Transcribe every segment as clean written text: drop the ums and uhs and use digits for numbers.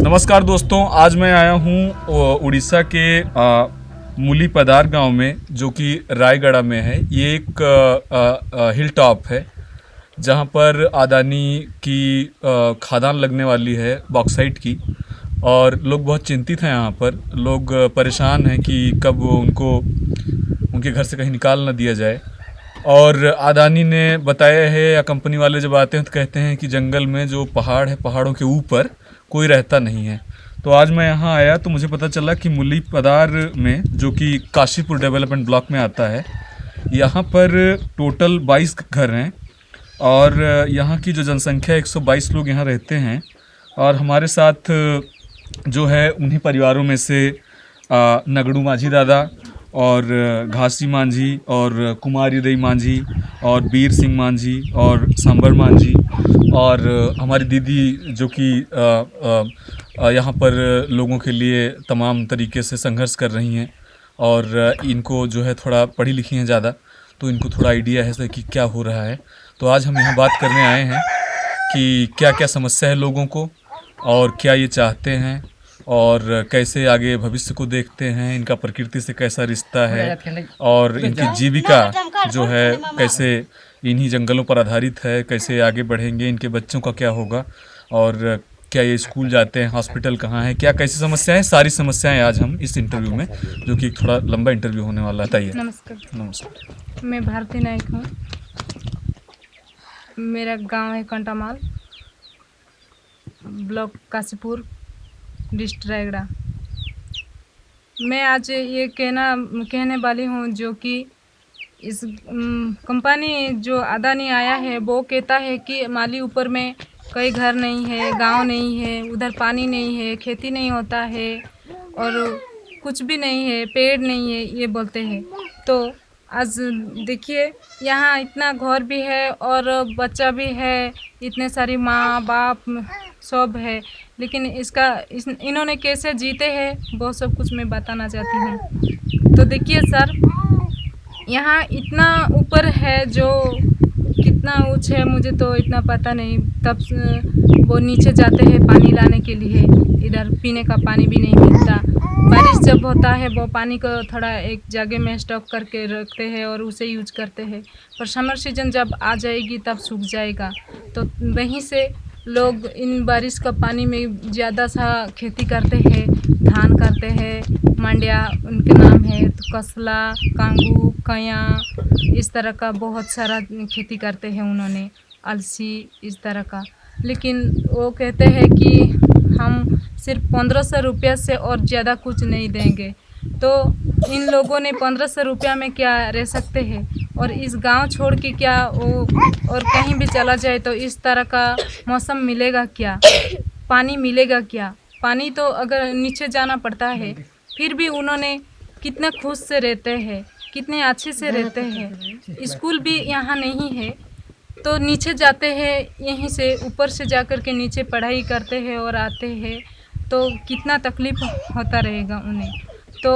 नमस्कार दोस्तों, आज मैं आया हूँ उड़ीसा के मूली पदार गांव में, जो कि रायगढ़ में है। ये एक हिल टॉप है जहां पर अदानी की खदान लगने वाली है बॉक्साइट की। और लोग बहुत चिंतित हैं। यहाँ पर लोग परेशान हैं कि कब वो उनको उनके घर से कहीं निकाल न दिया जाए। और अदानी ने बताया है, या कंपनी वाले जब आते हैं तो कहते हैं कि जंगल में जो पहाड़ है, पहाड़ों के ऊपर कोई रहता नहीं है। तो आज मैं यहाँ आया तो मुझे पता चला कि मूली पदार में, जो कि काशीपुर डेवलपमेंट ब्लॉक में आता है, यहाँ पर टोटल 22 घर हैं। और यहाँ की जो जनसंख्या 122 लोग यहाँ रहते हैं। और हमारे साथ जो है उन्हीं परिवारों में से नगड़ू माझी दादा और घासी मांझी और कुमार हृदय मांझी और बीर सिंह मांझी और सांबर मांझी और हमारी दीदी, जो कि यहाँ पर लोगों के लिए तमाम तरीके से संघर्ष कर रही हैं। और इनको जो है थोड़ा पढ़ी लिखी हैं ज़्यादा, तो इनको थोड़ा आइडिया है कि क्या हो रहा है। तो आज हम यहाँ बात करने आए हैं कि क्या क्या समस्या है लोगों को, और क्या ये चाहते हैं, और कैसे आगे भविष्य को देखते हैं, इनका प्रकृति से कैसा रिश्ता है, और इनकी जीविका जो है कैसे इन्हीं जंगलों पर आधारित है, कैसे आगे बढ़ेंगे, इनके बच्चों का क्या होगा, और क्या ये स्कूल जाते हैं, हॉस्पिटल कहाँ है, क्या कैसी समस्याएं, सारी समस्याएं आज हम इस इंटरव्यू में, जो कि थोड़ा लंबा इंटरव्यू होने वाला है। बताइए। नमस्कार। नमस्कार। मैं भारती नायक हूँ। मेरा गांव है कंटामाल, ब्लॉक काशीपुर, डिस्ट्रिक्ट रायगढ़। मैं आज ये कहने वाली हूँ, जो कि इस कंपनी जो अदानी आया है वो कहता है कि माली ऊपर में कई घर नहीं है, गांव नहीं है, उधर पानी नहीं है, खेती नहीं होता है और कुछ भी नहीं है, पेड़ नहीं है, ये बोलते हैं। तो आज देखिए, यहाँ इतना घर भी है और बच्चा भी है, इतने सारी माँ बाप सब है, लेकिन इन्होंने कैसे जीते हैं वो सब कुछ मैं बताना चाहती हूँ। तो देखिए सर, यहाँ इतना ऊपर है, जो कितना ऊंच है मुझे तो इतना पता नहीं। तब वो नीचे जाते हैं पानी लाने के लिए, इधर पीने का पानी भी नहीं मिलता। बारिश जब होता है वो पानी को थोड़ा एक जगह में स्टॉक करके रखते हैं और उसे यूज करते हैं, पर समर सीजन जब आ जाएगी तब सूख जाएगा। तो वहीं से लोग इन बारिश का पानी में ज़्यादा सा खेती करते हैं, धान करते हैं, मांडिया उनके नाम है, तो कसला, कांगू, कया, इस तरह का बहुत सारा खेती करते हैं उन्होंने, अलसी, इस तरह का। लेकिन वो कहते हैं कि हम सिर्फ 1500 रुपया से और ज़्यादा कुछ नहीं देंगे। तो इन लोगों ने 1500 रुपया में क्या रह सकते हैं, और इस गांव छोड़ के क्या वो और कहीं भी चला जाए तो इस तरह का मौसम मिलेगा क्या, पानी मिलेगा क्या? पानी तो अगर नीचे जाना पड़ता है, फिर भी उन्होंने कितने खुश से रहते हैं, कितने अच्छे से रहते हैं। स्कूल भी यहाँ नहीं है तो नीचे जाते हैं, यहीं से ऊपर से जाकर के नीचे पढ़ाई करते हैं और आते हैं, तो कितना तकलीफ़ होता रहेगा उन्हें। तो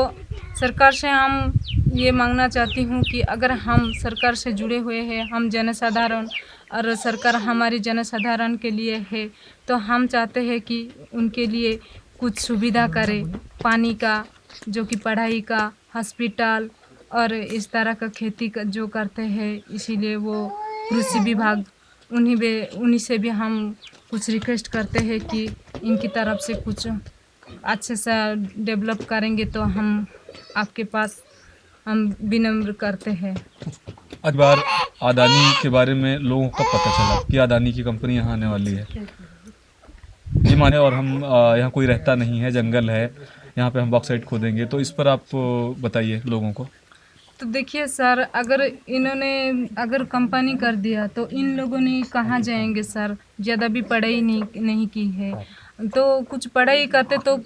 सरकार से हम ये मांगना चाहती हूँ कि अगर हम सरकार से जुड़े हुए हैं, हम जनसाधारण, और सरकार हमारी जनसाधारण के लिए है, तो हम चाहते हैं कि उनके लिए कुछ सुविधा करे, पानी का, जो कि पढ़ाई का, हॉस्पिटल और इस तरह का खेती का जो करते हैं। इसीलिए वो कृषि विभाग, उन्हीं से भी हम कुछ रिक्वेस्ट करते हैं कि इनकी तरफ से कुछ अच्छे से डेवलप करेंगे तो हम आपके पास हम विनम्र करते हैं। आज बार अदानी के बारे में लोगों को पता चला कि अदानी की कंपनी यहाँ आने वाली है, ये माने, और हम यहाँ कोई रहता नहीं है, जंगल है, यहाँ पे हम बॉक्साइट खोदेंगे। तो इस पर आप बताइए लोगों को। तो देखिए सर, अगर कंपनी कर दिया तो इन लोगों ने कहाँ जाएंगे सर? ज़्यादा भी पढ़ाई नहीं की है, तो कुछ पढ़ाई करते तो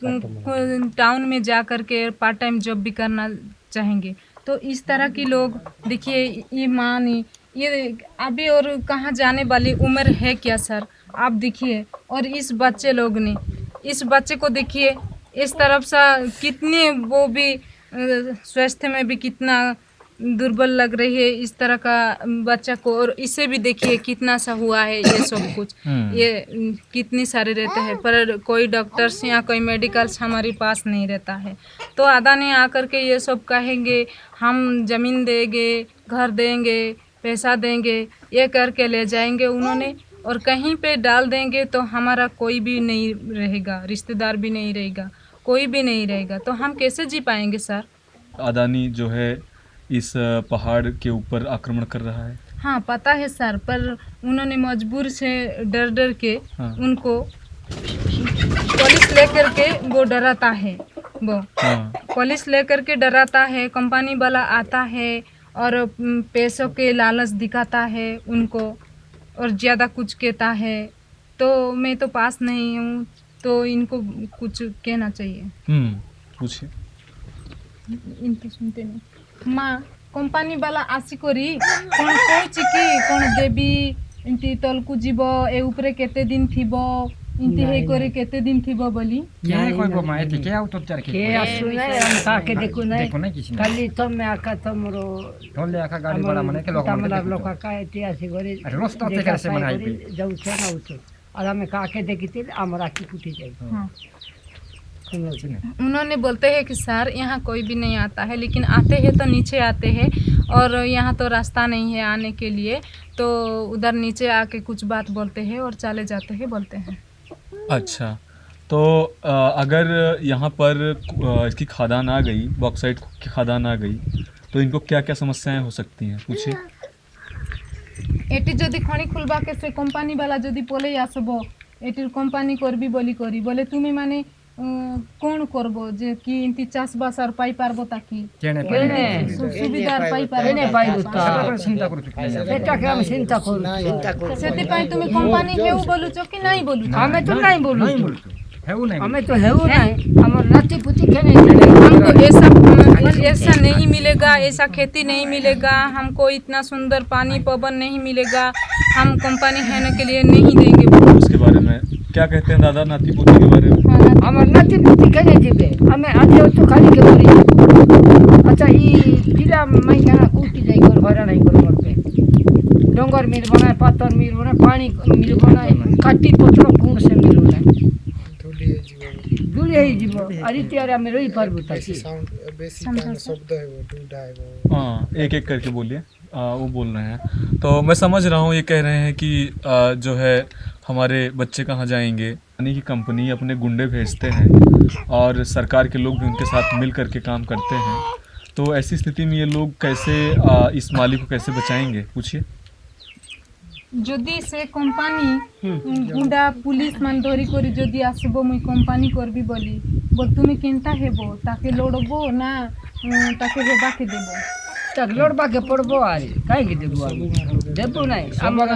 टाउन में जा कर के पार्ट टाइम जॉब भी करना चाहेंगे। तो इस तरह के लोग, देखिए, ये माँ ने ये अभी और कहाँ जाने वाली उम्र है क्या सर? आप देखिए, और इस बच्चे को देखिए, इस तरफ से कितने वो भी स्वास्थ्य में भी कितना दुर्बल लग रही है इस तरह का बच्चा को। और इसे भी देखिए कितना सा हुआ है ये सब कुछ, ये कितनी सारे रहते हैं, पर कोई डॉक्टर्स या कोई मेडिकल्स हमारे पास नहीं रहता है। तो अदानी आकर के ये सब कहेंगे हम ज़मीन देंगे, घर देंगे, पैसा देंगे, ये करके ले जाएंगे उन्होंने, और कहीं पे डाल देंगे तो हमारा कोई भी नहीं रहेगा, रिश्तेदार भी नहीं रहेगा, कोई भी नहीं रहेगा, तो हम कैसे जी पाएंगे सर? अदानी जो है इस पहाड़ के ऊपर आक्रमण कर रहा है। हाँ पता है सर, पर उन्होंने मजबूर से डर डर के हाँ। उनको पुलिस लेकर के वो डराता है, वो हाँ। पुलिस लेकर के डराता है, कंपनी वाला आता है और पैसों के लालच दिखाता है उनको और ज़्यादा कुछ कहता है। तो मैं तो पास नहीं हूँ, तो इनको कुछ कहना चाहिए। पूछिए। इनकी सुनते नहीं माँ कंपनी वाला आसी करी कौन कौची कि कौन देवी इनती तलकू जीव ए ऊपरे केते दिन थिबो इनती हे करे केते दिन थिबो बोली के कोई को माइती के आउ तो चर के सुने हम काके देखो नहीं देखो नहीं किसी खाली तुम आका तुमरो ढोले आका गाड़ी बड़ा मने के लोग तमला लोक का ऐतिहासिक गरी अरे रोस्ता ते कैसे मनाई पे जाऊ छे ना उतो और हमें काके देखिते हमरा की कुटी जाई। हाँ। सुनो सुनो उन्होंने बोलते हैं कि सर यहाँ कोई भी नहीं आता है, लेकिन आते हैं तो नीचे आते हैं और यहाँ तो रास्ता नहीं है आने के लिए, तो उधर नीचे आके कुछ बात बोलते हैं और चले जाते हैं बोलते हैं। अच्छा, तो अगर यहाँ पर इसकी खादान आ गई, बॉक्साइट की खादान आ गई, तो इनको क्या क्या समस्याएं हो सकती हैं? पूछिए। एटी जदि खणी खुलबा के से कंपनी वाला जदि पले आसबो एटिर कंपनी करबी बोली करी बोले तुमी माने कोन करबो जे कि इनती चाषबास आर पाई पारबो ताकि केने सुविधार पाई पारबो केने पाइबो सब चिंता करू सेटा के हम चिंता करू सेति पाई तुमी कंपनी हेउ बोलुचो कि नहीं बोलुचो? हमें तो नहीं बोलू नहीं बोलतो हेउ नहीं हमें तो हेउ नहीं हमर नाती पुती केने हमको ऐसा नहीं मिलेगा, ऐसा खेती नहीं मिलेगा, हमको इतना सुंदर पानी पवन नहीं मिलेगा, हम कंपनी है के लिए नहीं देंगे। उसके बारे में क्या कहते हैं दादा नाती पोती के बारे में? हमर नाती पुती केने दिबे हमें आज तो खाली के बोली अच्छा ई पिला महीना कुटी जाई कर भरा नहीं कर मरते डोंगर मिल बनाए पातर मिल बनाए पानी मिल बनाए काटी पत्र कौन से मिल बनाए दूली है जीव अरे त्यारे में रही पारबो ताकि हाँ, एक एक करके बोलिए। वो बोल रहे हैं तो मैं समझ रहा हूँ, ये कह रहे हैं कि जो है हमारे बच्चे कहाँ जाएंगे, यानी कि कंपनी अपने गुंडे भेजते हैं और सरकार के लोग भी उनके साथ मिल करके काम करते हैं, तो ऐसी स्थिति में ये लोग कैसे इस माली को कैसे बचाएंगे? पूछिए। যদি সে কোম্পানি গুন্ডা পুলিশ মান ধরি করে যদি আসবো মুই কোম্পানি করবি বলি বল তুমি কেনতা হেবো তাকে লড়বো না তাকে হেবাকে দেবো? तक लोड़बा के पड़बो आरे काहे के देबो आरे देबो नहीं हमर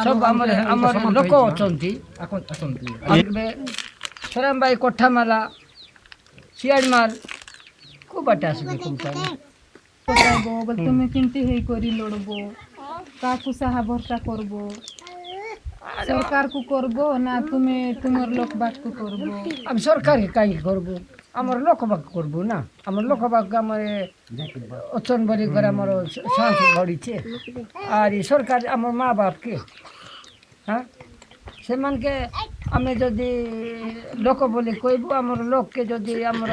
सब हमर लोक अछंती आको असंती आबे सराम भाई कोठा माला सियाड़ मार को बटास के कंपनी কোথায়বো বল তুমি কেনতি হেই করি লড়বো কাকু সাহা ভরসা করবো সরকারকু করবো না তুমি তোমার লোক বাককু করবো? हम सरकार के काहे करबो हमर लोक बाक करबो ना हमर लोक बाक हमर अचन बरी कर हमर सांस बड़ी छे और ई सरकार हमर माँ बाप के हाँ से मन के हमें जदि लोक बोले कहबो हमर लोक के जदि हमर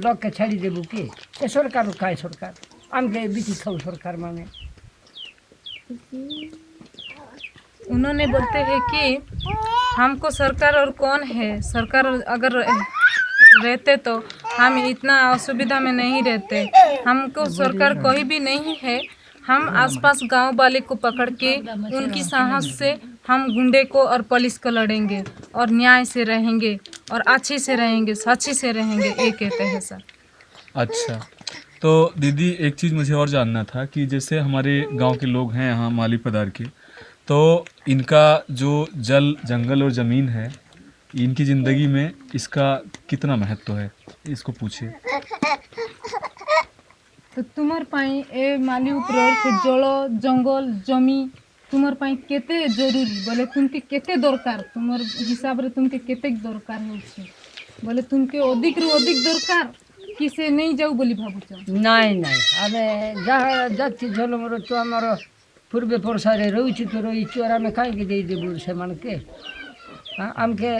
लोक के छाड़ी देबो के ए सरकार खाए सरकार हमके बीती खाऊ सरकार माने। उन्होंने बोलते हैं कि हमको सरकार और कौन है, सरकार अगर रहते तो हम इतना असुविधा में नहीं रहते, हमको सरकार कोई भी नहीं है। हम आसपास गांव वाले को पकड़ के उनकी साहस से हम गुंडे को और पुलिस को लड़ेंगे और न्याय से रहेंगे और अच्छे से रहेंगे, सच्ची से रहेंगे, ये कहते हैं सर। अच्छा, तो दीदी एक चीज़ मुझे और जानना था कि जैसे हमारे गांव के लोग हैं यहाँ माली पदार के, तो इनका जो जल जंगल और ज़मीन है, इनकी ज़िंदगी में इसका कितना महत्व है, इसको पूछिए। तो तुमर पाई ए माली ऊपर से जल जंगल जमी तुमर पाई केते जरूरी बोले तुमके केते दरकार तुमर हिसाब रे तुमके केते दरकार होछि बोले तुमके अधिक रु अधिक दरकार किसे नहीं जाऊ बोली भाबुଛ ନାଇଁ ନାଇଁ ଆମେ ଯାହା ଜାତି ଝଲମର ତ ଆମର ପୂର୍ବେ ପରସାରେ ରହିଛୁ ତ ରହିଛୁ ଆର୍ ଆମେ କାହିଁକି ଦେଇଦେବୁ ସେମାନକେ ଆମକେ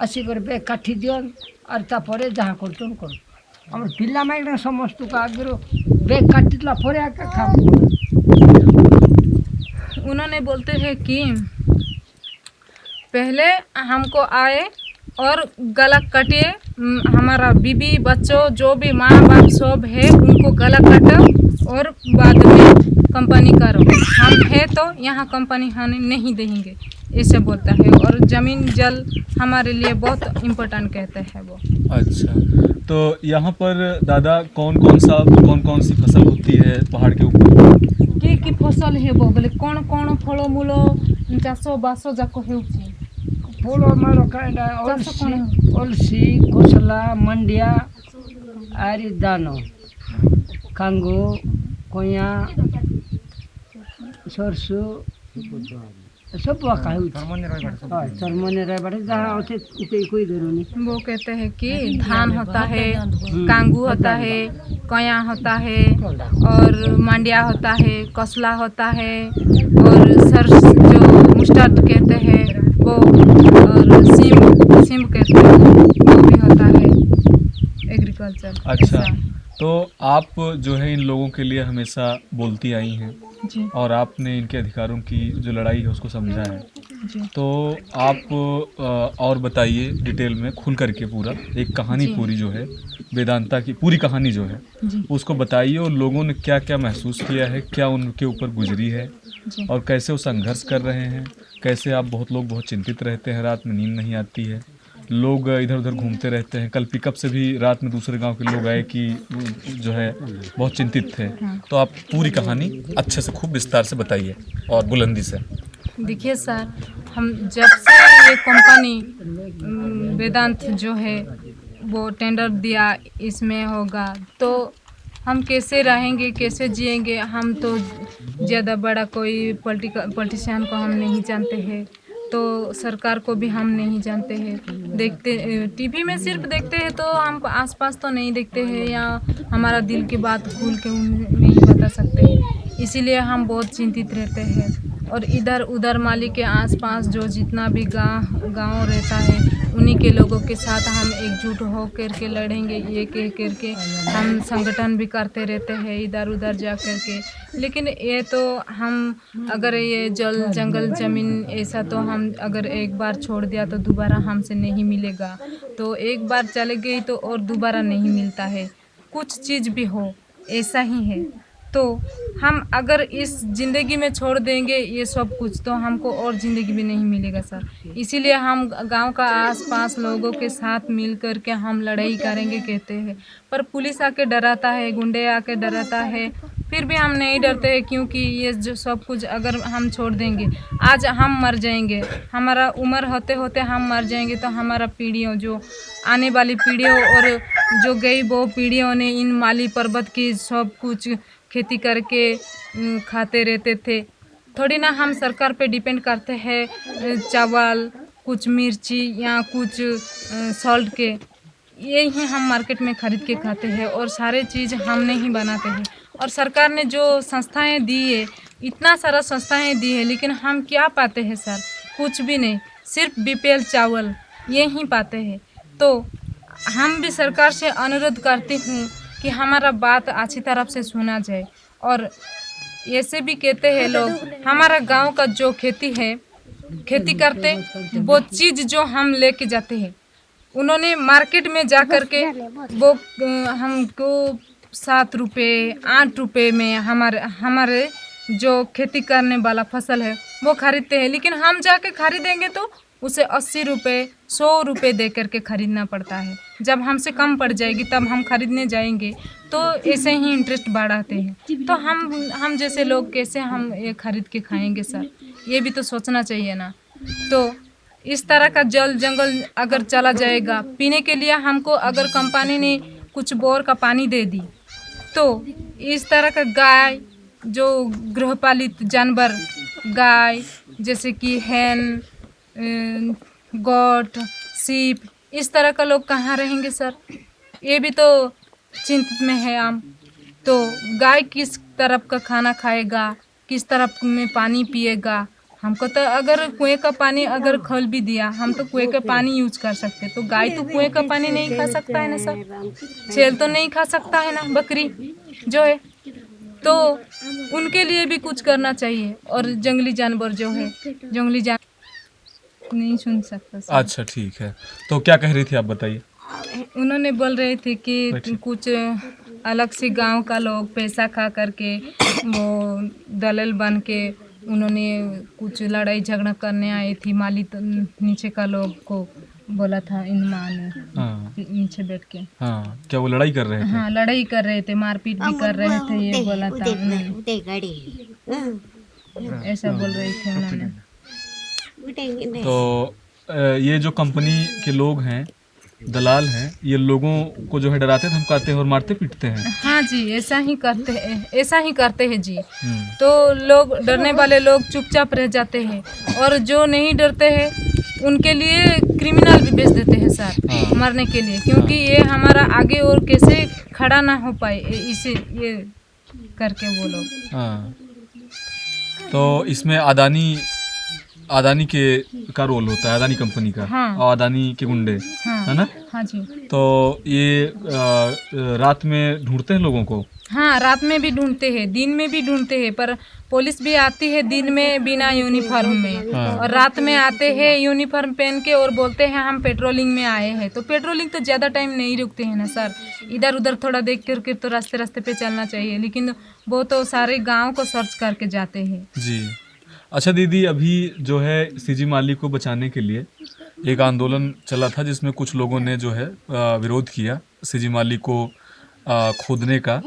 ଆସିକରି ବେଗ କାଠି ଦିଅନ୍ ଆର୍ ତାପରେ ଯାହା କରୁଛନ୍ କରୁ ଆମର ପିଲାମାନେ ସମସ୍ତଙ୍କୁ ଆଗରୁ ବେଗ କାଟିଲା ପରେ ଆକା କାମ उन्होंने बोलते हैं कि पहले हमको आए और गला कटे हमारा बीबी बच्चों जो भी माँ बाप सब है उनको गला काटो और बाद में कंपनी करो हम है तो यहाँ कंपनी हम नहीं देंगे ऐसे बोलता है और ज़मीन जल हमारे लिए बहुत इम्पोर्टेंट कहते हैं वो। अच्छा, तो यहाँ पर दादा कौन कौन सी फसल होती है पहाड़ के ऊपर? कि फसल है वो बोले कौन कौन फल मूल चाष बास जाक हो ଫଳ ଆମର କାଇଁଟା ଅଲସି କୋସଲା ମାଣ୍ଡିଆ ଆରି ଦାନ କାଙ୍ଗୁ କଇଁଆ ସୋରସୁ सब वाका है चरमने रहबाटे जहाँ होते उते कोई धरुनी वो कहते हैं कि धान होता है कांगू होता है कया होता है और मांडिया होता है कसला होता है और सरस जो मुस्टर्ड कहते हैं वो और सिम कहते हैं वो भी होता है एग्रीकल्चर। अच्छा, तो आप जो है इन लोगों के लिए हमेशा बोलती आई हैं जी और आपने इनके अधिकारों की जो लड़ाई है उसको समझा है, जी तो आप और बताइए डिटेल में खुल करके पूरा एक कहानी जी। पूरी जो है वेदांता की पूरी कहानी जो है जी उसको बताइए और लोगों ने क्या क्या महसूस किया है, क्या उनके ऊपर गुजरी है जी और कैसे वो संघर्ष कर रहे हैं, कैसे आप बहुत लोग बहुत चिंतित रहते हैं, रात में नींद नहीं आती है, लोग इधर उधर घूमते रहते हैं। कल पिकअप से भी रात में दूसरे गांव के लोग आए कि जो है बहुत चिंतित थे, तो आप पूरी कहानी अच्छे से खूब विस्तार से बताइए और बुलंदी से। देखिए सर, हम जब से ये कंपनी वेदांत जो है वो टेंडर दिया इसमें होगा तो हम कैसे रहेंगे कैसे जिएंगे। हम तो ज़्यादा बड़ा कोई पॉलिटिशियन को हम नहीं जानते हैं, तो सरकार को भी हम नहीं जानते हैं। देखते टीवी में सिर्फ देखते हैं तो हम आसपास तो नहीं देखते हैं या हमारा दिल की बात खुल के उन्हें नहीं बता सकते हैं, इसीलिए हम बहुत चिंतित रहते हैं। और इधर उधर माली के आसपास जो जितना भी गांव रहता है उन्हीं के लोगों के साथ हम एकजुट हो करके लड़ेंगे, ये कह करके हम संगठन भी करते रहते हैं इधर उधर जा करके। लेकिन ये तो हम अगर ये जल जंगल ज़मीन ऐसा तो हम अगर एक बार छोड़ दिया तो दोबारा हमसे नहीं मिलेगा, तो एक बार चले गई तो और दोबारा नहीं मिलता है। कुछ चीज़ भी हो ऐसा ही है, तो हम अगर इस ज़िंदगी में छोड़ देंगे ये सब कुछ तो हमको और ज़िंदगी भी नहीं मिलेगा सर। इसीलिए हम गांव का आसपास लोगों के साथ मिल कर के हम लड़ाई करेंगे कहते हैं, पर पुलिस आके डराता है, गुंडे आके डराता है, फिर भी हम नहीं डरते हैं क्योंकि ये जो सब कुछ अगर हम छोड़ देंगे आज हम मर जाएंगे, हमारा उम्र होते होते हम मर जाएंगे, तो हमारा पीढ़ियों जो आने वाली पीढ़ियों और जो गई वो पीढ़ियों ने इन माली पर्वत की सब कुछ खेती करके खाते रहते थे। थोड़ी ना हम सरकार पे डिपेंड करते हैं चावल कुछ मिर्ची या कुछ सॉल्ट के, यही हम मार्केट में ख़रीद के खाते हैं और सारे चीज़ हमने ही बनाते हैं। और सरकार ने जो संस्थाएं दी है, इतना सारा संस्थाएं दी है, लेकिन हम क्या पाते हैं सर? कुछ भी नहीं, सिर्फ बीपीएल चावल ये ही पाते हैं। तो हम भी सरकार से अनुरोध करती हूँ कि हमारा बात अच्छी तरफ से सुना जाए। और ऐसे भी कहते हैं लोग, हमारा गांव का जो खेती है, खेती करते वो चीज़ जो हम लेके जाते हैं, उन्होंने मार्केट में जा कर के वो हमको 7 रुपये 8 रुपये में हमारे जो खेती करने वाला फसल है वो खरीदते हैं, लेकिन हम जाके खरीदेंगे तो उसे 80 रुपये 100 रुपये दे करके ख़रीदना पड़ता है। जब हमसे कम पड़ जाएगी तब हम खरीदने जाएंगे तो ऐसे ही इंटरेस्ट बढ़ाते हैं। तो हम जैसे लोग कैसे हम ये खरीद के खाएंगे सर? ये भी तो सोचना चाहिए ना। तो इस तरह का जल जंगल अगर चला जाएगा, पीने के लिए हमको अगर कंपनी ने कुछ बोर का पानी दे दी, तो इस तरह का गाय जो गृहपालित जानवर गाय जैसे कि हैन गोट सीप, इस तरह का लोग कहाँ रहेंगे सर? ये भी तो चिंतित में है हम। तो गाय किस तरफ का खाना खाएगा, किस तरफ में पानी पिएगा। हमको तो अगर कुएं का पानी अगर खोल भी दिया, हम तो कुएं का पानी यूज कर सकते, तो गाय तो कुएं का पानी नहीं खा सकता है ना सर, छेल तो नहीं खा सकता है ना, बकरी जो है। तो उनके लिए भी कुछ करना चाहिए। और जंगली जानवर जो है, जंगली जानवर नहीं सुन सकता सर। अच्छा ठीक है, तो क्या कह रही थी आप बताइए। उन्होंने बोल रहे थे कि कुछ अलग से गांव का लोग पैसा खा करके वो दलाल बन के उन्होंने कुछ लड़ाई झगड़ा करने आई थी। माली नीचे का लोग को बोला था इन माँ ने हाँ नीचे बैठ के। हाँ, क्या वो लड़ाई कर रहे थे? हाँ लड़ाई कर रहे थे, मारपीट भी कर रहे थे, ये बोला था उन्होंने, ऐसा बोल रहे थे उन्होंने। तो ये जो कंपनी के लोग हैं, दलाल हैं, ये लोगों को जो है डराते धमकाते हैं और मारते पीटते हैं। हाँ जी, ऐसा ही करते हैं, ऐसा ही करते हैं जी। तो लोग, डरने वाले लोग चुपचाप रह जाते हैं, और जो नहीं डरते हैं उनके लिए क्रिमिनल भी भेज देते हैं सर, मरने के लिए, क्योंकि ये हमारा आगे और कैसे खड़ा ना हो पाए इसे ये करके वो लोग। हाँ, तो इसमें अदानी का रोल होता है, अदानी कंपनी का। हाँ। और अदानी के गुंडे, हाँ है ना? हाँ जी। तो ये रात में ढूंढते हैं लोगों को। हाँ, रात में भी ढूंढते हैं, दिन में भी ढूंढते हैं, पर पुलिस भी आती है दिन में बिना यूनिफॉर्म में, और रात में आते हैं यूनिफॉर्म पहन के और बोलते हैं हम पेट्रोलिंग में आए हैं। तो पेट्रोलिंग तो ज़्यादा टाइम नहीं रुकते हैं ना सर, इधर उधर थोड़ा देख करके तो रास्ते रास्ते पे चलना चाहिए, लेकिन वो तो सारे गाँव को सर्च करके जाते हैं जी। अच्छा दीदी, अभी जो है सीजी माली को बचाने के लिए एक आंदोलन चला था, जिसमें कुछ लोगों ने जो है विरोध किया सीजी माली को खोदने का,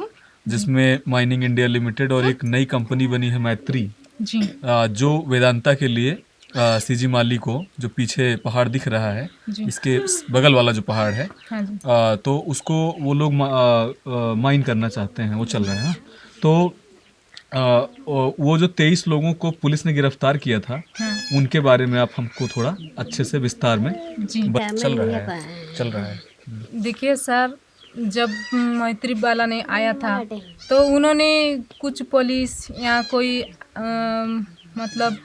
जिसमें माइनिंग इंडिया लिमिटेड और एक नई कंपनी बनी है मैत्री जी। जो वेदांता के लिए सीजी माली को, जो पीछे पहाड़ दिख रहा है, जी। इसके बगल वाला जो पहाड़ है, हाँ जी। तो उसको वो लोग माइन करना चाहते हैं, वो चल रहे हैं। तो वो जो 23 लोगों को पुलिस ने गिरफ्तार किया था, हाँ उनके बारे में आप हमको थोड़ा अच्छे से विस्तार में जी। चल रहा है। देखिए सर, जब मैत्री वाला ने आया था तो उन्होंने कुछ पुलिस या कोई मतलब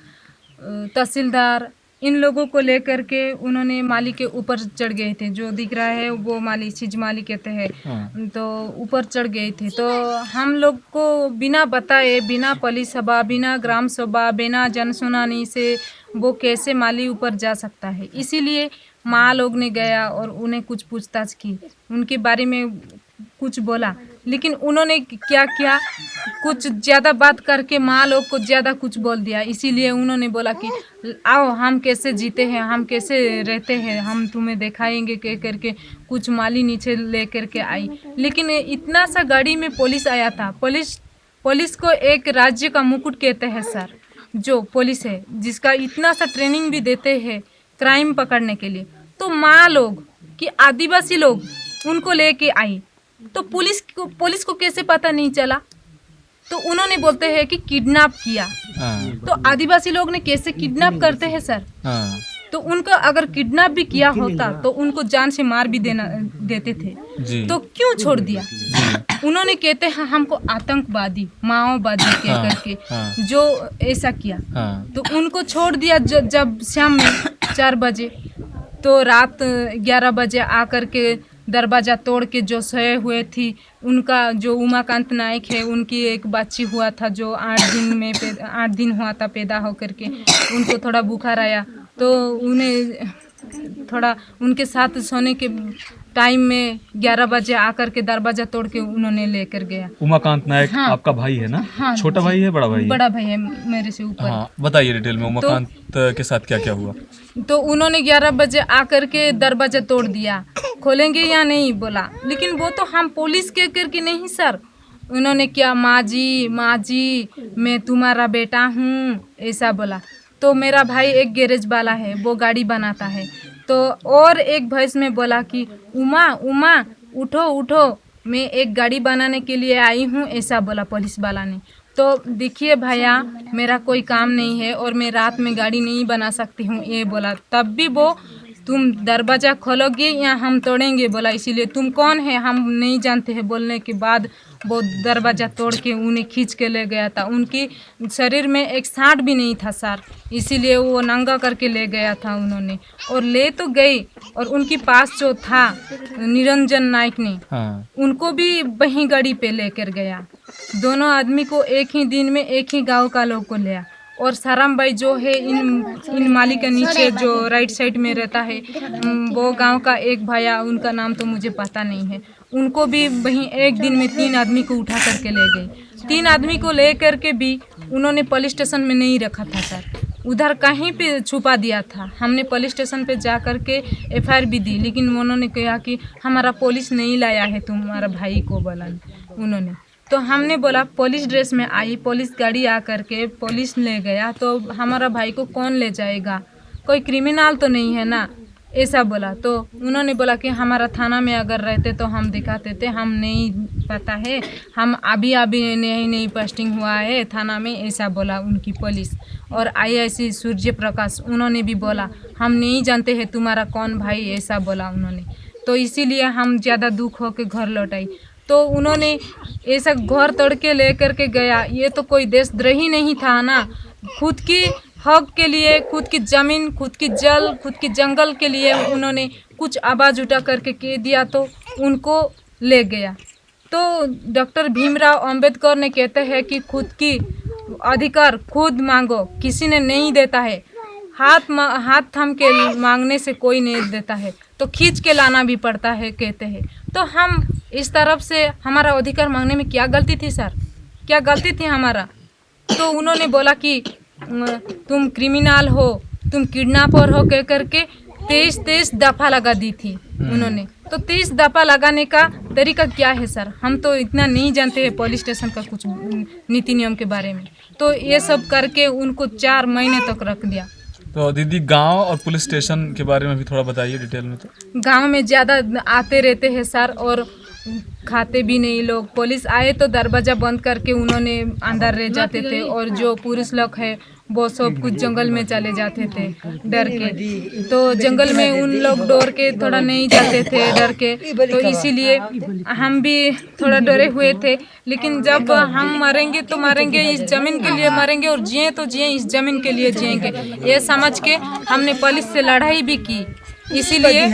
तहसीलदार, इन लोगों को लेकर के उन्होंने माली के ऊपर चढ़ गए थे। जो दिख रहा है वो माली, सीज माली कहते हैं। हाँ। तो ऊपर चढ़ गए थे, तो हम लोग को बिना बताए, बिना पुलिस सभा, बिना ग्राम सभा, बिना जन सुनानी से वो कैसे माली ऊपर जा सकता है। इसीलिए माँ लोग ने गया और उन्हें कुछ पूछताछ की, उनके बारे में कुछ बोला, लेकिन उन्होंने क्या किया, कुछ ज़्यादा बात करके माँ लोग को ज़्यादा कुछ बोल दिया। इसीलिए उन्होंने बोला कि आओ हम कैसे जीते हैं, हम कैसे रहते हैं, हम तुम्हें दिखाएंगे कह करके कुछ माली नीचे ले करके आई। लेकिन इतना सा गाड़ी में पुलिस आया था। पुलिस को एक राज्य का मुकुट कहते हैं सर, जो पुलिस है, जिसका इतना सा ट्रेनिंग भी देते हैं क्राइम पकड़ने के लिए। तो माँ लोग कि आदिवासी लोग उनको लेके आई, तो पुलिस को कैसे पता नहीं चला? तो उन्होंने बोलते हैं कि किडनैप किया। तो आदिवासी लोग ने कैसे किडनैप करते हैं सर? तो उनका अगर किडनैप भी किया होता तो उनको जान से मार भी देते थे जी। तो क्यों छोड़ दिया? उन्होंने कहते हैं हमको आतंकवादी, माओवादी कह करके जो ऐसा किया, तो उनको छोड़ दिया। जब शाम में 4 बजे, तो रात 11 बजे आकर के दरवाज़ा तोड़ के जो सोए हुए थी, उनका जो उमाकांत नायक है, उनकी एक बच्ची हुआ था जो 8 दिन हुआ था पैदा होकर के, उनको थोड़ा बुखार आया, तो उन्हें थोड़ा उनके साथ सोने के टाइम में 11 बजे आकर के दरवाज़ा तोड़ के उन्होंने लेकर गया। उमाकांत नायक हाँ। आपका भाई है ना? हाँ, छोटा भाई है, बड़ा भाई है? बड़ा भाई है मेरे से ऊपर। हाँ, बताइए डिटेल में उमाकांत के साथ क्या क्या हुआ। तो उन्होंने 11 बजे आकर के दरवाज़ा तोड़ दिया, खोलेंगे या नहीं बोला, लेकिन वो तो हम पुलिस के करके नहीं सर। उन्होंने क्या, माँ जी मैं तुम्हारा बेटा हूँ, ऐसा बोला। तो मेरा भाई एक गैरेज वाला है, वो गाड़ी बनाता है। तो और एक वॉइस में बोला कि उमा उठो, मैं एक गाड़ी बनाने के लिए आई हूँ, ऐसा बोला पुलिस वाला ने। तो देखिए भैया, मेरा कोई काम नहीं है और मैं रात में गाड़ी नहीं बना सकती हूँ, ये बोला। तब भी वो तुम दरवाज़ा खोलोगे या हम तोड़ेंगे बोला, इसीलिए तुम कौन है हम नहीं जानते हैं बोलने के बाद वो दरवाज़ा तोड़ के उन्हें खींच के ले गया था। उनकी शरीर में एक साँट भी नहीं था सर, इसीलिए वो नंगा करके ले गया था उन्होंने, और ले तो गई। और उनके पास जो था निरंजन नाइक ने, हाँ। उनको भी वहीं गाड़ी पे लेकर गया। दोनों आदमी को एक ही दिन में एक ही गांव का लोग को लिया। और साराम भाई जो है इन माली के नीचे जो राइट साइड में रहता है, वो गांव का एक भाया, उनका नाम तो मुझे पता नहीं है, उनको भी वहीं एक दिन में 3 आदमी को उठा करके ले गए। 3 आदमी को ले करके भी उन्होंने पुलिस स्टेशन में नहीं रखा था सर, उधर कहीं पे छुपा दिया था। हमने पुलिस स्टेशन पे जा कर के FIR भी दी, लेकिन उन्होंने कहा कि हमारा पुलिस नहीं लाया है तुम्हारा भाई को बोला उन्होंने। तो हमने बोला पुलिस ड्रेस में आई, पुलिस गाड़ी आ करके पुलिस ले गया, तो हमारा भाई को कौन ले जाएगा, कोई क्रिमिनल तो नहीं है ना, ऐसा बोला। तो उन्होंने बोला कि हमारा थाना में अगर रहते तो हम दिखाते थे, हम नहीं पता है, हम अभी नई पोस्टिंग हुआ है थाना में, ऐसा बोला उनकी पुलिस। और IIC सूर्य प्रकाश उन्होंने भी बोला हम नहीं जानते हैं तुम्हारा कौन भाई, ऐसा बोला उन्होंने। तो इसीलिए हम ज़्यादा दुख हो के घर लौट आई। तो उन्होंने ऐसा घर तोड़ के ले कर के गया, ये तो कोई देशद्रोही नहीं था ना। खुद की हक के लिए, खुद की ज़मीन, खुद की जल, खुद की जंगल के लिए उन्होंने कुछ आवाज़ उठा करके कह दिया तो उनको ले गया। तो डॉक्टर भीमराव अंबेडकर ने कहते हैं कि खुद की अधिकार खुद मांगो, किसी ने नहीं देता है, हाथ थाम के मांगने से कोई नहीं देता है, तो खींच के लाना भी पड़ता है कहते हैं। तो हम इस तरफ से हमारा अधिकार मांगने में क्या गलती थी सर, क्या गलती थी हमारा? तो उन्होंने बोला कि तुम क्रिमिनल हो, तुम किडनैपर हो कह करके 23 दफ़ा लगा दी थी उन्होंने। तो 23 दफ़ा लगाने का तरीका क्या है सर, हम तो इतना नहीं जानते हैं पुलिस स्टेशन का कुछ नीति नियम के बारे में। तो ये सब करके उनको 4 महीने तक रख दिया। तो दीदी गांव और पुलिस स्टेशन के बारे में भी थोड़ा बताइए डिटेल में। तो गांव में ज़्यादा आते रहते हैं सर, और खाते भी नहीं लोग। पुलिस आए तो दरवाज़ा बंद करके उन्होंने अंदर रह जाते थे, और जो पुरुष लोग हैं वो सब कुछ जंगल में चले जाते थे डर के। तो जंगल में उन लोग डर के थोड़ा नहीं जाते थे डर के, तो इसीलिए हम भी थोड़ा डरे हुए थे। लेकिन जब हम मरेंगे तो मरेंगे इस ज़मीन के लिए मरेंगे, और जिए तो जिए इस ज़मीन के लिए जिएंगे, ये समझ के हमने पुलिस से लड़ाई भी की। इसीलिए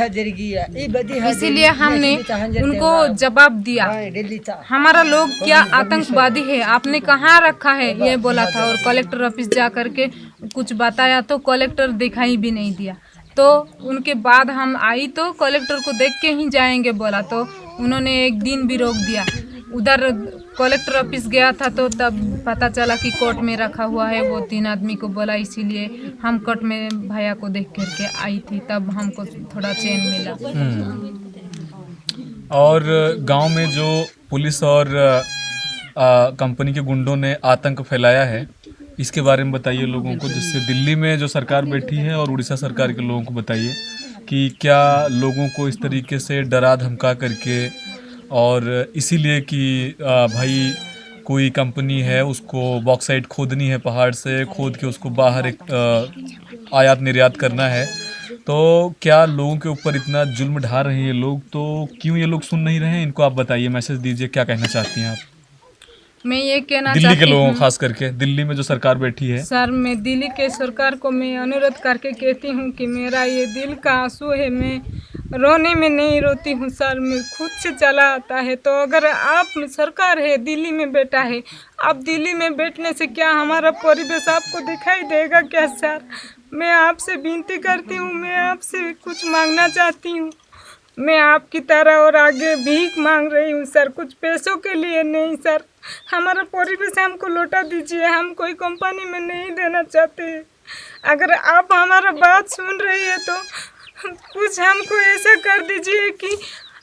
हमने उनको जवाब दिया, हमारा लोग क्या आतंकवादी है, आपने कहाँ रखा है, ये बोला था। और कलेक्टर ऑफिस जा करके कुछ बताया तो कलेक्टर दिखाई भी नहीं दिया। तो उनके बाद हम आई तो कलेक्टर को देख के ही जाएंगे बोला, तो उन्होंने एक दिन भी रोक दिया। उधर कलेक्टर ऑफिस गया था तो तब पता चला कि कोर्ट में रखा हुआ है, वो 3 आदमी को बोला, इसीलिए हम कोर्ट में भैया को देख करके आई थी, तब हमको थोड़ा चैन मिला। और गांव में जो पुलिस और कंपनी के गुंडों ने आतंक फैलाया है, इसके बारे में बताइए लोगों को, जिससे दिल्ली में जो सरकार बैठी है और उड़ीसा सरकार के लोगों को बताइए कि क्या लोगों को इस तरीके से डरा धमका करके, और इसीलिए कि भाई कोई कंपनी है उसको बॉक्साइट खोदनी है, पहाड़ से खोद के उसको बाहर एक आयात निर्यात करना है, तो क्या लोगों के ऊपर इतना जुल्म ढा रहे हैं लोग, तो क्यों ये लोग सुन नहीं रहे हैं? इनको आप बताइए, मैसेज दीजिए, क्या कहना चाहती हैं आप मैं ये कहना दिल्ली के चाहती लोगों हूँ को, खास करके दिल्ली में जो सरकार बैठी है? सर, मैं दिल्ली के सरकार को मैं अनुरोध करके कहती हूँ कि मेरा ये दिल का आंसू है, मैं रोने में नहीं रोती हूँ सर, मैं खुद से चला आता है। तो अगर आप सरकार है दिल्ली में बैठा है, आप दिल्ली में बैठने से क्या हमारा परिवेश आपको दिखाई देगा क्या सर? मैं आपसे विनती करती हूँ, मैं आपसे कुछ मांगना चाहती हूँ, मैं आपकी तरह और आगे भीख मांग रही हूँ सर, कुछ पैसों के लिए नहीं सर। हमारा परिवेश हमको लौटा दीजिए, हम कोई कंपनी में नहीं देना चाहते। अगर आप हमारा बात सुन रही है तो कुछ हमको ऐसा कर दीजिए कि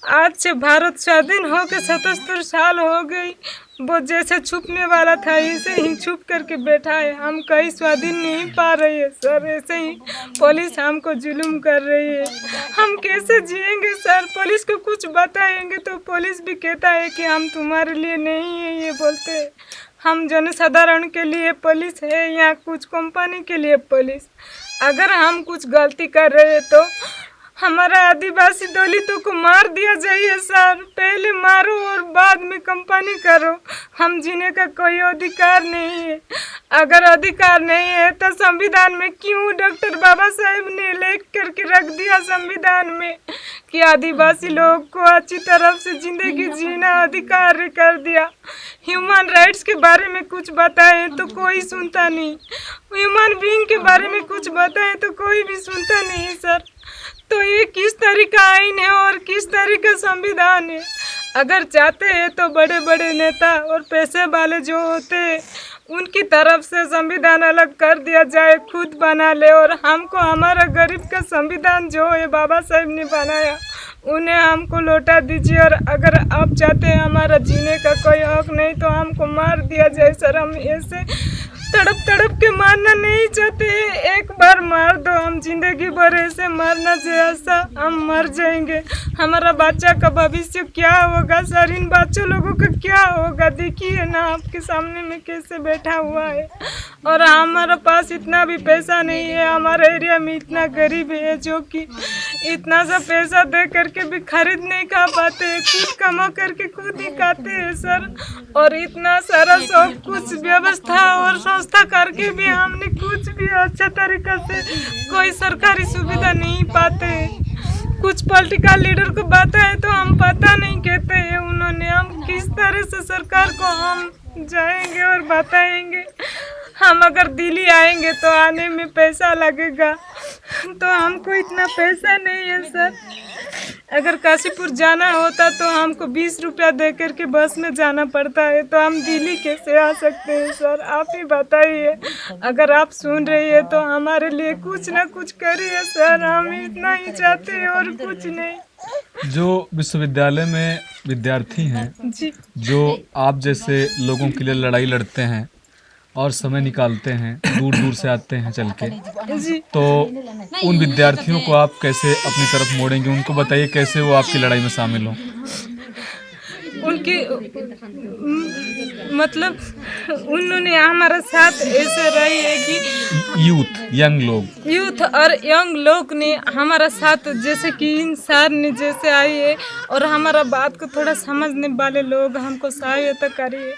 आज से भारत स्वाधीन होकर 77 साल हो गई, वो जैसे छुपने वाला था ऐसे ही छुप करके बैठा है, हम कहीं स्वाधीन नहीं पा रहे हैं सर। ऐसे ही पुलिस हमको जुल्म कर रही है, हम कैसे जिएंगे सर? पुलिस को कुछ बताएंगे तो पुलिस भी कहता है कि हम तुम्हारे लिए नहीं है, ये बोलते हैं। हम जनसाधारण के लिए पुलिस है या कुछ कंपनी के लिए पुलिस? अगर हम कुछ गलती कर रहे हैं तो हमारा आदिवासी दलितों को मार दिया जाइए सर। पहले मारो और बाद में कंपनी करो। हम जीने का कोई अधिकार नहीं है। अगर अधिकार नहीं है तो संविधान में क्यों डॉक्टर बाबा साहेब ने लिख करके रख दिया संविधान में कि आदिवासी लोग को अच्छी तरह से जिंदगी जीना अधिकार कर दिया। ह्यूमन राइट्स के बारे में कुछ बताएं तो कोई सुनता नहीं। ह्यूमन बीइंग के बारे में कुछ बताएं तो कोई भी सुनता नहीं है सर। तो ये किस तरह का आइन है और किस तरह का संविधान है? अगर चाहते हैं तो बड़े बड़े नेता और पैसे वाले जो होते हैं उनकी तरफ से संविधान अलग कर दिया जाए, खुद बना ले, और हमको हमारा गरीब का संविधान जो है बाबा साहेब ने बनाया उन्हें हमको लौटा दीजिए। और अगर आप चाहते हैं हमारा जीने का कोई हक नहीं तो हमको मार दिया जाए सर। हम ऐसे तड़प तड़प के मारना नहीं चाहते। एक बार मार दो, हम जिंदगी भर ऐसे मरना जैसा हम मर जाएंगे। हमारा बच्चा का भविष्य क्या होगा सर? इन बच्चों लोगों का क्या होगा? देखिए ना आपके सामने में कैसे बैठा हुआ है। और हमारा पास इतना भी पैसा नहीं है। हमारे एरिया में इतना गरीब है जो कि इतना सा पैसा दे करके भी खरीद नहीं खा पाते हैं। खुद कमा करके खुद ही खाते हैं सर। और इतना सारा सब कुछ व्यवस्था और संस्था करके भी हमने कुछ भी अच्छा तरीका से कोई सरकारी सुविधा नहीं पाते। कुछ पॉलिटिकल लीडर को बताए तो हम पता नहीं कहते हैं उन्होंने। हम किस तरह से सरकार को हम जाएंगे और बताएंगे? हम अगर दिल्ली आएंगे तो आने में पैसा लगेगा, तो हमको इतना पैसा नहीं है सर। अगर काशीपुर जाना होता तो हमको 20 रुपया दे करके बस में जाना पड़ता है, तो हम दिल्ली कैसे आ सकते हैं सर? आप ही बताइए। अगर आप सुन रही है तो हमारे लिए कुछ ना कुछ करिए सर। हम इतना ही चाहते हैं और कुछ नहीं। जो विश्वविद्यालय में विद्यार्थी हैं, जी जो आप जैसे लोगों के लिए लड़ाई लड़ते हैं और समय निकालते हैं, दूर दूर से आते हैं चल के, जी तो उन विद्यार्थियों को आप कैसे अपनी तरफ मोड़ेंगे? उनको बताइए कैसे वो आपकी लड़ाई में शामिल हों। उनकी मतलब उन्होंने हमारा साथ ऐसे रही है कि यूथ और यंग लोग ने हमारा साथ, जैसे कि इन सर ने जैसे आई है और हमारा बात को थोड़ा समझने वाले लोग हमको सहायता करिए,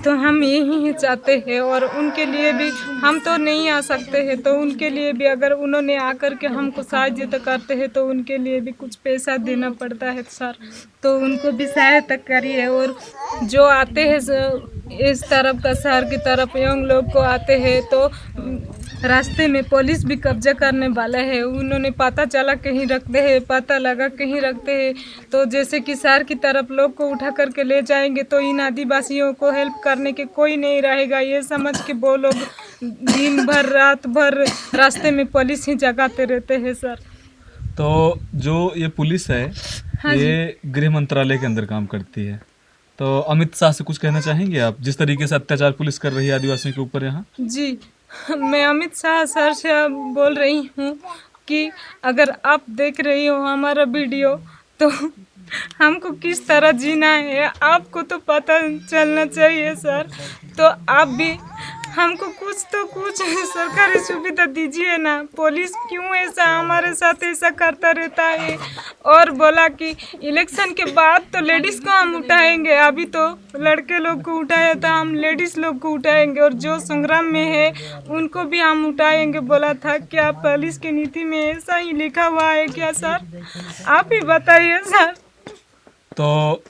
तो हम यही चाहते हैं। और उनके लिए भी हम तो नहीं आ सकते हैं, तो उनके लिए भी अगर उन्होंने आकर के हमको सहायता करते हैं तो उनके लिए भी कुछ पैसा देना पड़ता है सर, तो उनको भी सहायता करिए। और जो आते हैं इस तरफ का शहर की तरफ यंग लोग को आते हैं तो रास्ते में पुलिस भी कब्जा करने वाला है। उन्होंने पता चला कहीं रखते हैं, पता लगा कहीं रखते हैं, तो जैसे कि शहर की तरफ लोग को उठा करके ले जाएंगे तो इन आदिवासियों को हेल्प करने के कोई नहीं रहेगा। ये समझ के वो लोग दिन भर रात भर रास्ते में पुलिस ही जगाते रहते हैं सर। तो जो ये पुलिस है, हाँ ये गृह मंत्रालय के अंदर काम करती है, तो अमित शाह से कुछ कहना चाहेंगे आप, जिस तरीके से अत्याचार पुलिस कर रही है आदिवासियों के ऊपर यहाँ? जी, मैं अमित शाह सर से बोल रही हूँ कि अगर आप देख रही हो हमारा वीडियो तो हमको किस तरह जीना है आपको तो पता चलना चाहिए सर। तो आप भी हमको कुछ सरकारी सुविधा दीजिए ना। पुलिस क्यों ऐसा हमारे साथ ऐसा करता रहता है? और बोला कि इलेक्शन के बाद तो लेडीज़ को हम उठाएंगे, अभी तो लड़के लोग को उठाया था, हम लेडीज़ लोग को उठाएंगे और जो संग्राम में है उनको भी हम उठाएंगे बोला था। क्या पुलिस की नीति में ऐसा ही लिखा हुआ है क्या सर? आप ही बताइए सर। तो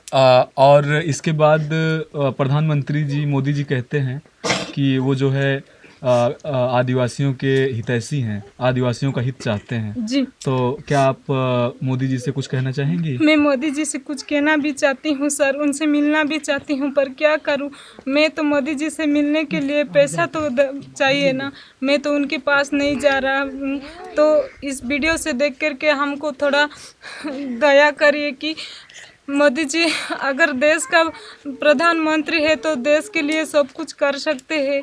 और इसके बाद प्रधानमंत्री जी मोदी जी कहते हैं कि वो जो है आदिवासियों के हितैषी हैं, आदिवासियों का हित चाहते हैं। जी, तो क्या आप मोदी जी से कुछ कहना चाहेंगी? मैं मोदी जी से कुछ कहना भी चाहती हूँ सर, उनसे मिलना भी चाहती हूँ, पर क्या करूँ? मैं तो मोदी जी से मिलने के लिए पैसा तो चाहिए ना, मैं तो उनके पास नहीं जा रहा हूँ। तो इस वीडियो से देख करके हमको थोड़ा दया करिए कि मोदी जी अगर देश का प्रधानमंत्री है तो देश के लिए सब कुछ कर सकते हैं,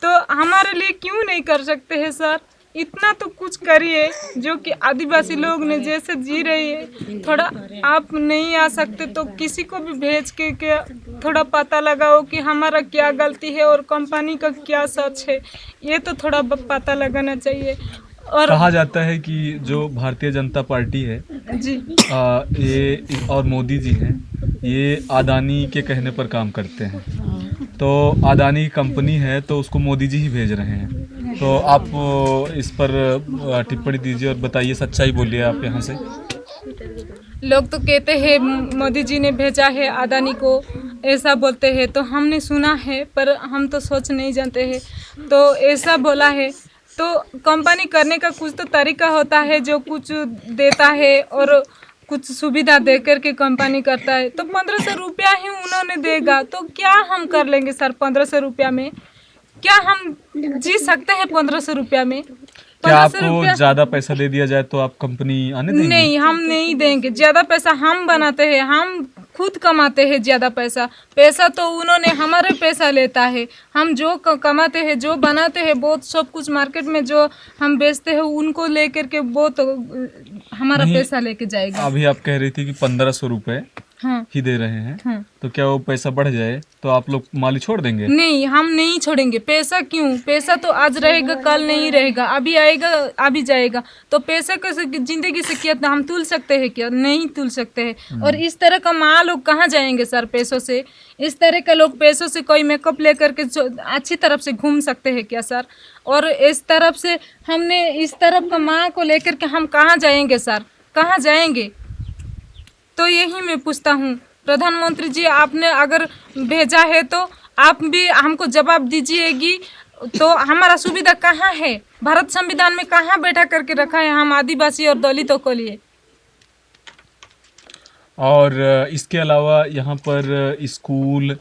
तो हमारे लिए क्यों नहीं कर सकते हैं सर? इतना तो कुछ करिए जो कि आदिवासी लोग ने जैसे जी रही है। थोड़ा आप नहीं आ सकते तो किसी को भी भेज के थोड़ा पता लगाओ कि हमारा क्या गलती है और कंपनी का क्या सच है, ये तो थोड़ा पता लगाना चाहिए। और कहा जाता है कि जो भारतीय जनता पार्टी है जी ये और मोदी जी हैं, ये अदानी के कहने पर काम करते हैं। तो अदानी की कंपनी है तो उसको मोदी जी ही भेज रहे हैं। तो आप इस पर टिप्पणी दीजिए और बताइए, सच्चाई बोलिए आप यहाँ से। लोग तो कहते हैं मोदी जी ने भेजा है अदानी को, ऐसा बोलते हैं। तो हमने सुना है पर हम तो सोच नहीं जानते हैं। तो ऐसा बोला है तो कंपनी करने का कुछ तो तरीका होता है, जो कुछ देता है और कुछ सुविधा दे करके कंपनी करता है। तो 1500 रुपया ही उन्होंने देगा तो क्या हम कर लेंगे सर? 1500 रुपया में क्या हम जी सकते हैं? 1500 रुपया में क्या 1500 आपको रुपया ज़्यादा पैसा दे दिया जाए तो आप कंपनी आने देंगे? नहीं, हम नहीं देंगे। ज़्यादा पैसा हम बनाते हैं, हम खुद कमाते हैं ज़्यादा पैसा। पैसा तो उन्होंने हमारे पैसा लेता है। हम जो कमाते हैं, जो बनाते हैं, बहुत सब कुछ मार्केट में जो हम बेचते हैं उनको लेकर के बहुत हमारा नहीं, पैसा लेके जाएगा। अभी आप कह रही थी कि 1500 रुपये हाँ ही दे रहे हैं। हाँ। तो क्या वो पैसा बढ़ जाए तो आप लोग माली छोड़ देंगे? नहीं, हम नहीं छोड़ेंगे। पैसा क्यों? पैसा तो आज रहेगा कल नहीं रहेगा, अभी आएगा अभी जाएगा। तो पैसा कैसे जिंदगी से क्या हम तुल सकते हैं? क्या नहीं तुल सकते हैं। और इस तरह का माँ लोग कहाँ जाएंगे सर पैसों से? इस तरह के लोग पैसों से कोई मेकअप लेकर के अच्छी तरफ से घूम सकते हैं क्या सर? और इस तरफ से हमने इस तरफ का माँ को लेकर के हम कहाँ जाएंगे सर? कहाँ जाएंगे? तो यही मैं पूछता हूँ प्रधानमंत्री जी, आपने अगर भेजा है तो आप भी हमको जवाब दीजिएगी। तो हमारा सुविधा कहाँ है? भारत संविधान में कहाँ बैठा करके रखा है हम आदिवासी और दलितों के लिए? और इसके अलावा यहाँ पर स्कूल,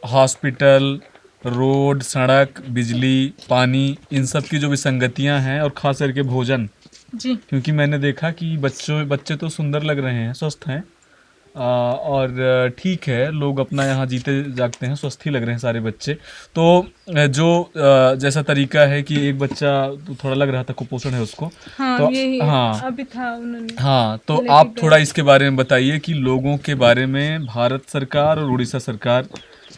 हॉस्पिटल, रोड, सड़क, बिजली, पानी, इन सब की जो विसंगतियाँ हैं और ख़ास करके भोजन, जी क्योंकि मैंने देखा कि बच्चे तो सुंदर लग रहे हैं, स्वस्थ हैं, और ठीक है, लोग अपना यहाँ जीते जागते हैं, स्वस्थ ही लग रहे हैं सारे बच्चे। तो जो जैसा तरीका है कि एक बच्चा तो थोड़ा लग रहा था कुपोषण है उसको, हाँ, तो यही हाँ अभी था उन्होंने। हाँ, तो लेके आप गए। थोड़ा इसके बारे में बताइए कि लोगों के बारे में भारत सरकार और उड़ीसा सरकार,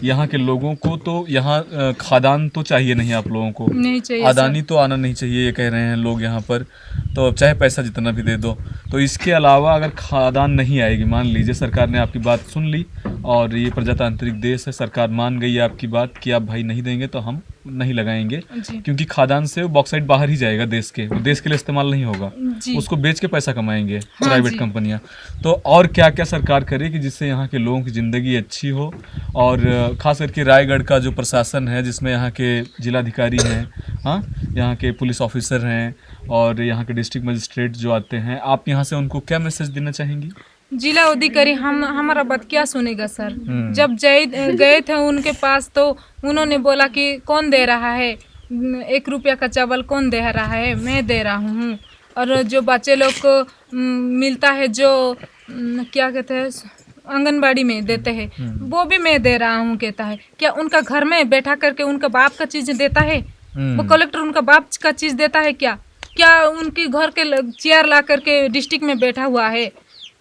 यहाँ के लोगों को तो यहाँ खादान तो चाहिए नहीं आप लोगों को, नहीं चाहिए अदानी तो आना नहीं चाहिए ये कह रहे हैं लोग यहाँ पर, तो अब चाहे पैसा जितना भी दे दो। तो इसके अलावा अगर खादान नहीं आएगी, मान लीजिए सरकार ने आपकी बात सुन ली और ये प्रजातांत्रिक देश है, सरकार मान गई आपकी बात कि आप भाई नहीं देंगे तो हम नहीं लगाएंगे, जी क्योंकि खादान से वो बॉक्साइट बाहर ही जाएगा देश के, वो देश के लिए इस्तेमाल नहीं होगा, जी उसको बेच के पैसा कमाएंगे हाँ प्राइवेट जी। कंपनियां। तो और क्या क्या सरकार करे कि जिससे यहाँ के लोगों की ज़िंदगी अच्छी हो, और खास करके रायगढ़ का जो प्रशासन है जिसमें यहाँ के जिलाधिकारी हैं, हाँ, यहाँ के पुलिस ऑफिसर हैं और यहाँ के डिस्ट्रिक्ट मजिस्ट्रेट जो आते हैं, आप यहाँ से उनको क्या मैसेज देना चाहेंगी? जिला अधिकारी हमारा बात क्या सुनेगा सर? जब गए थे उनके पास तो उन्होंने बोला कि कौन दे रहा है 1 रुपया का चावल, कौन दे रहा है? मैं दे रहा हूँ। और जो बच्चे लोग को मिलता है जो क्या कहते हैं आंगनबाड़ी में देते हैं, वो भी मैं दे रहा हूँ कहता है। क्या उनका घर में बैठा करके उनका बाप का चीज़ देता है? वो कलेक्टर उनका बाप का चीज़ देता है क्या? क्या उनके घर के चेयर ला करके डिस्ट्रिक्ट में बैठा हुआ है?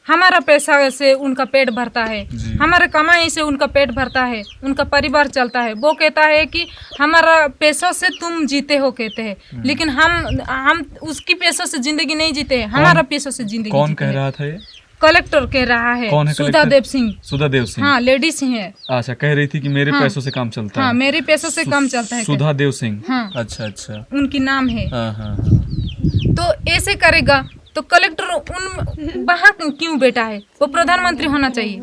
हमारा पैसा से उनका पेट भरता है, हमारे कमाई से उनका पेट भरता है, उनका परिवार चलता है। वो कहता है कि हमारा पैसों से तुम जीते हो कहते हैं, लेकिन हम उसकी पैसों से जिंदगी नहीं जीते हैं, हमारा पैसों से जिंदगी कौन जीते कह हैं। रहा था ये? कलेक्टर कह रहा है। कौन है सुधा कलेक्टर? देव सिंह। सुधा देव सिंह। हाँ, लेडीज ही है। अच्छा, कह रही थी कि मेरे हाँ। पैसों से काम चलता हाँ, है। मेरे पैसों से काम चलता है। सुधा देव सिंह। हाँ। अच्छा अच्छा। उनकी नाम है। हाँ हाँ हाँ। तो ऐसे करेगा तो कलेक्टर उन वहाँ क्यों बैठा है? वो प्रधानमंत्री होना चाहिए।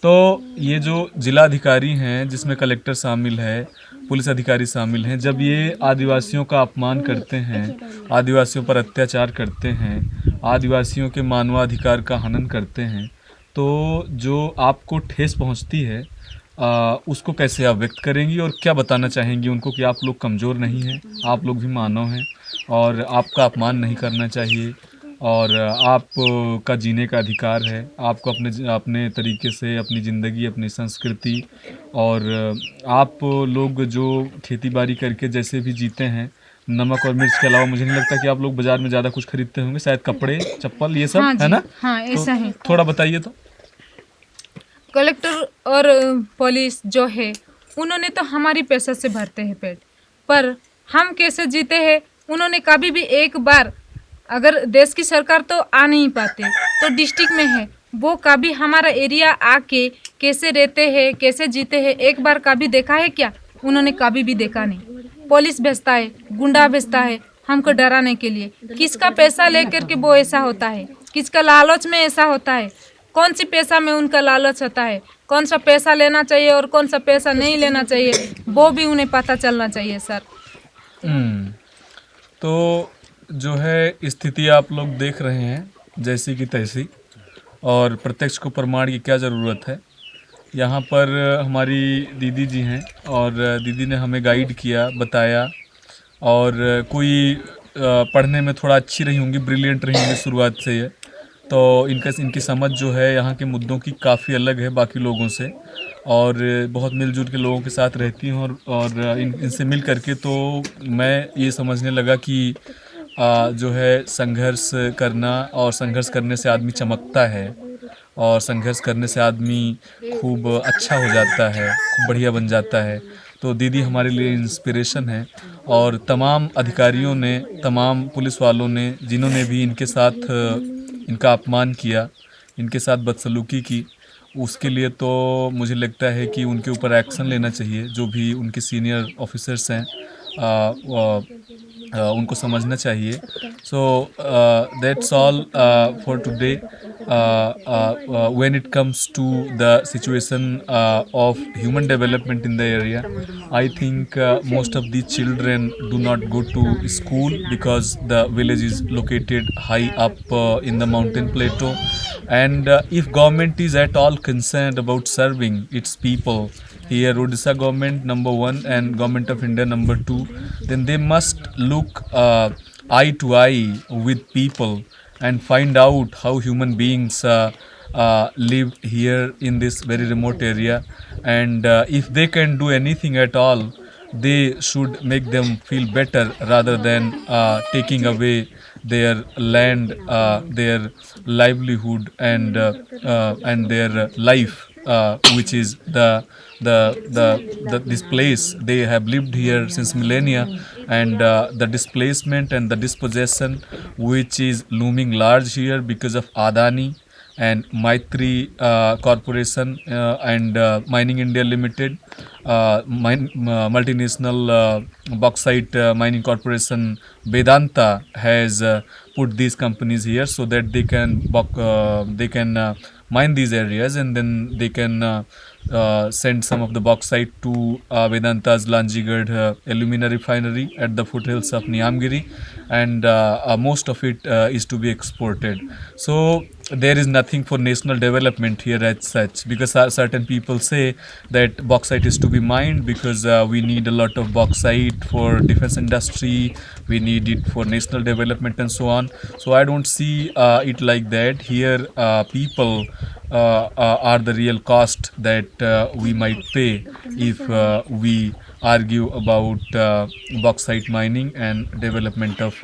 तो ये जो जिलाधिकारी हैं जिसमें कलेक्टर शामिल है, पुलिस अधिकारी शामिल हैं, जब ये आदिवासियों का अपमान करते हैं, आदिवासियों पर अत्याचार करते हैं, आदिवासियों के मानवाधिकार का हनन करते हैं, तो जो आपको ठेस पहुंचती है उसको कैसे आप व्यक्त करेंगी और क्या बताना चाहेंगी उनको कि आप लोग कमज़ोर नहीं हैं, आप लोग भी मानव हैं और आपका अपमान नहीं करना चाहिए और आप का जीने का अधिकार है, आपको अपने तरीके से अपनी ज़िंदगी, अपनी संस्कृति, और आप लोग जो खेती बाड़ी करके जैसे भी जीते हैं, नमक और मिर्च के अलावा मुझे नहीं लगता कि आप लोग बाज़ार में ज़्यादा कुछ खरीदते होंगे, शायद कपड़े, चप्पल, ये सब हाँ है जी, ना? हाँ, ऐसा तो है। थोड़ा बताइए तो। कलेक्टर और पुलिस जो है उन्होंने तो हमारी पैसा से भरते हैं पेट, पर हम कैसे जीते हैं? उन्होंने कभी भी एक बार अगर देश की सरकार तो आ नहीं पाते, तो डिस्ट्रिक्ट में है, वो कभी हमारा एरिया आके कैसे रहते हैं, कैसे जीते हैं, एक बार कभी देखा है क्या? उन्होंने कभी भी देखा नहीं। पुलिस भेजता है, गुंडा भेजता है हमको डराने के लिए। किसका पैसा लेकर के वो ऐसा होता है? किसका लालच में ऐसा होता है? कौन सी पैसा में उनका लालच होता है? कौन सा पैसा लेना चाहिए और कौन सा पैसा नहीं लेना चाहिए, वो भी उन्हें पता चलना चाहिए सर। हम्म, तो जो है स्थिति आप लोग देख रहे हैं जैसी की तैसी, और प्रत्यक्ष को प्रमाण की क्या ज़रूरत है। यहाँ पर हमारी दीदी जी हैं और दीदी ने हमें गाइड किया, बताया, और कोई पढ़ने में थोड़ा अच्छी रही होंगी, ब्रिलियंट रही होंगी शुरुआत से ये, तो इनकी समझ जो है यहाँ के मुद्दों की काफ़ी अलग है बाकी लोगों से, और बहुत मिलजुल के लोगों के साथ रहती हैं, और इनसे मिल करके तो मैं ये समझने लगा कि जो है संघर्ष करना, और संघर्ष करने से आदमी चमकता है, और संघर्ष करने से आदमी खूब अच्छा हो जाता है, खूब बढ़िया बन जाता है। तो दीदी हमारे लिए इंस्पिरेशन है, और तमाम अधिकारियों ने, तमाम पुलिस वालों ने, जिन्होंने भी इनके साथ इनका अपमान किया, इनके साथ बदसलूकी की, उसके लिए तो मुझे लगता है कि उनके ऊपर एक्शन लेना चाहिए। जो भी उनके सीनियर ऑफिसर्स हैं उनको समझना चाहिए। So that's all for today. when it comes to the situation of human development in the area, I think most of the children do not go to school because the village is located high up in the mountain plateau, and if government is at all concerned about serving its people, here Odisha government number 1 and government of India number 2, then they must look eye to eye with people and find out how human beings live here in this very remote area, and if they can do anything at all, they should make them feel better rather than taking away their land, their livelihood, and their life, which is this place. They have lived here since millennia, and the displacement and the dispossession which is looming large here because of Adani and Maitri Corporation and Mining India Limited, multinational bauxite mining corporation Vedanta has put these companies here so that they can mine these areas, and then they can send some of the bauxite to Vedanta's Lanjigad alumina refinery at the foothills of Niamgiri, and most of it is to be exported. So there is nothing for national development here as such, because certain people say that bauxite is to be mined because we need a lot of bauxite for defense industry, we need it for national development and so on. So I don't see it like that. Here people are the real cost that we might pay if we argue about bauxite mining and development of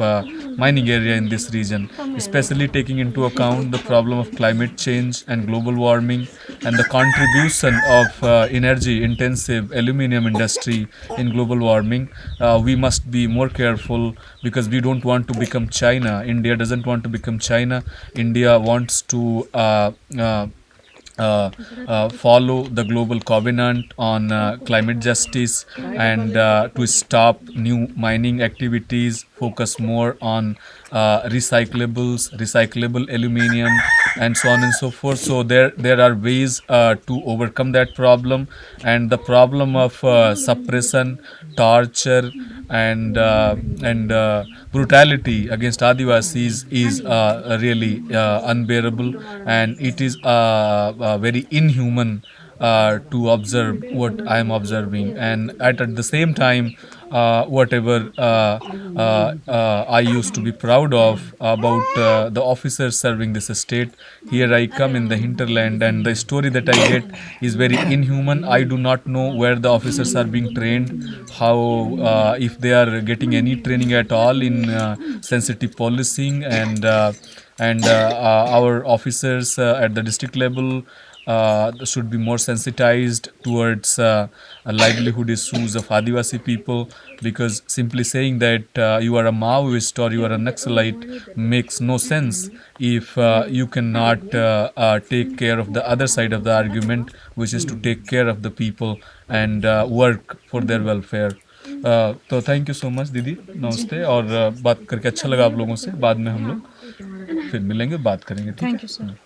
mining area in this region, especially taking into account the problem of climate change and global warming, and the contribution of energy intensive aluminium industry in global warming. We must be more careful because we don't want to become China. India doesn't want to become China. India wants to follow the global covenant on climate justice, and to stop new mining activities, focus more on recyclable aluminium, and so on and so forth. So there are ways to overcome that problem, and the problem of suppression, torture, and brutality against Adivasis is really unbearable, and it is very inhuman to observe what I am observing, and at the same time whatever I used to be proud of about the officers serving this state, here I come in the hinterland, and the story that I get is very inhuman. I do not know where the officers are being trained, how if they are getting any training at all in sensitive policing, and our officers at the district level should be more sensitized towards livelihood issues of Adivasi people, because simply saying that you are a Maoist or you are a Naxalite makes no sense if you cannot take care of the other side of the argument, which is to take care of the people and work for their welfare. तो thank you so much दीदी, नमस्ते। और बात करके अच्छा लगा आप लोगों से। बाद में हम लोग फिर मिलेंगे, बात करेंगे, ठीक है? Thank you sir.